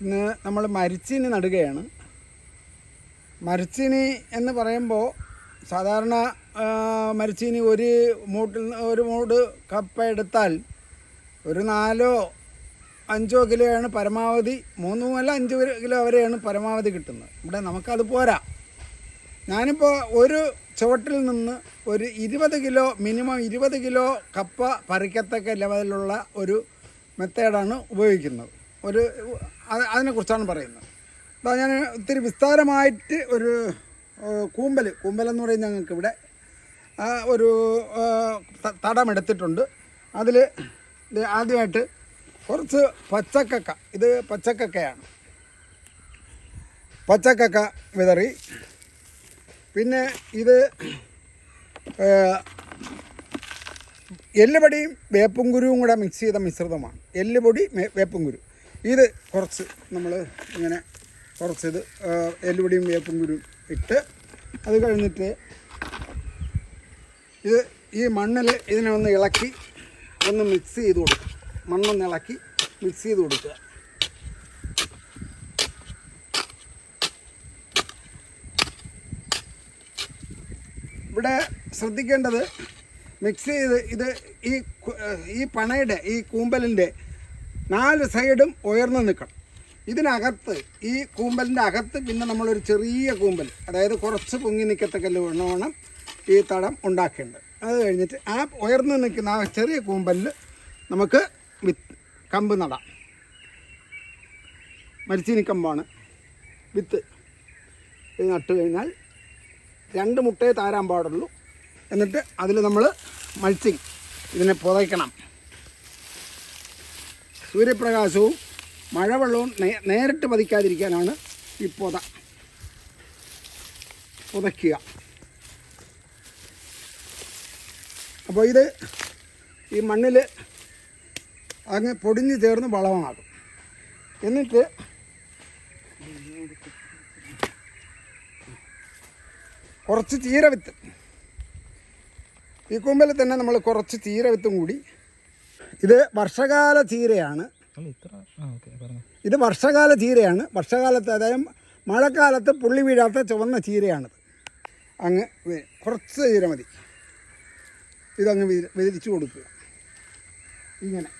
ഇന്ന് നമ്മൾ മരിച്ചീനി നടുകയാണ്. മരിച്ചീനി എന്ന് പറയുമ്പോൾ സാധാരണ മരിച്ചീനി ഒരു മൂട് കപ്പ എടുത്താൽ ഒരു 4-5 കിലോയാണ് പരമാവധി, 3-5 കിലോ വരെയാണ് പരമാവധി കിട്ടുന്നത്. ഇവിടെ നമുക്കത് പോരാ. ഞാനിപ്പോൾ ഒരു ചുവട്ടിൽ നിന്ന് ഒരു 20 കിലോ, മിനിമം 20 കിലോ കപ്പ പറിക്കത്തക്ക ലെവലിലുള്ള ഒരു മെത്തേഡാണ് ഉപയോഗിക്കുന്നത്. അതിനെക്കുറിച്ചാണ് പറയുന്നത്. അപ്പോൾ ഞാൻ ഒത്തിരി വിസ്താരമായിട്ട് ഒരു കൂമ്പലെന്ന് പറയുന്നത് ഞങ്ങൾക്കിവിടെ ഒരു തടമെടുത്തിട്ടുണ്ട്. അതിൽ ആദ്യമായിട്ട് കുറച്ച് പച്ചക്കക്ക, ഇത് പച്ചക്കക്കയാണ്, പച്ചക്കക്ക വിതറി. പിന്നെ ഇത് എല്ലുപൊടിയും വേപ്പും കുരുവും കൂടെ മിക്സ് ചെയ്ത മിശ്രിതമാണ്. എല്ലുപൊടി, വേപ്പും കുരു. ഇത് കുറച്ച് നമ്മൾ ഇങ്ങനെ കുറച്ചിത് എല്ലുപൊടിയും വേപ്പും കുരുവും ഇട്ട്, അത് കഴിഞ്ഞിട്ട് ഇത് ഈ മണ്ണിൽ ഇതിനെ ഒന്ന് ഇളക്കി ഒന്ന് മിക്സ് ചെയ്ത് കൊടുക്കുക. മണ്ണൊന്ന് ഇളക്കി മിക്സ് ചെയ്ത് കൊടുക്കുക. ഇവിടെ ശ്രദ്ധിക്കേണ്ടത്, മിക്സ് ചെയ്ത് ഇത് ഈ പണയുടെ, ഈ കൂമ്പലിൻ്റെ 4 സൈഡും ഉയർന്നു നിൽക്കണം. ഇതിനകത്ത്, ഈ കൂമ്പലിൻ്റെ അകത്ത് പിന്നെ നമ്മളൊരു ചെറിയ കൂമ്പൽ, അതായത് കുറച്ച് പൊങ്ങി നിൽക്കത്തക്ക വേണം ഈ തടം ഉണ്ടാക്കേണ്ടത്. അത് കഴിഞ്ഞിട്ട് ആ ഉയർന്നു നിൽക്കുന്ന ആ ചെറിയ കൂമ്പലിൽ നമുക്ക് കമ്പ് നടാം. മരിച്ചീനി കമ്പാണ്. വിത്ത് ഇത് നട്ട് കഴിഞ്ഞാൽ 2 മുട്ടയെ താരാൻ പാടുള്ളൂ. എന്നിട്ട് അതിൽ നമ്മൾ മൾച്ചിങ് ഇതിനെ പുതയ്ക്കണം. സൂര്യപ്രകാശവും മഴവെള്ളവും നേരിട്ട് പതിക്കാതിരിക്കാനാണ് ഈ പുതയ്ക്കുക. അപ്പോൾ ഇത് ഈ മണ്ണിൽ അങ്ങ് പൊടിഞ്ഞ് ചേർന്ന് വളമാകും. എന്നിട്ട് കുറച്ച് ചീരവിത്ത്, ഈ കൂമ്പലിൽ തന്നെ നമ്മൾ കുറച്ച് ചീരവിത്തും കൂടി. ഇത് വർഷകാല ചീരയാണ്. ഇത് വർഷകാല ചീരയാണ്. വർഷകാലത്ത്, അതായത് മഴക്കാലത്ത് പുള്ളി വീഴാത്ത ചുവന്ന ചീരയാണിത്. അങ്ങ് കുറച്ച് ചീര മതി. ഇതങ്ങ് വിരിച്ചു കൊടുക്കുക. ഇങ്ങനെ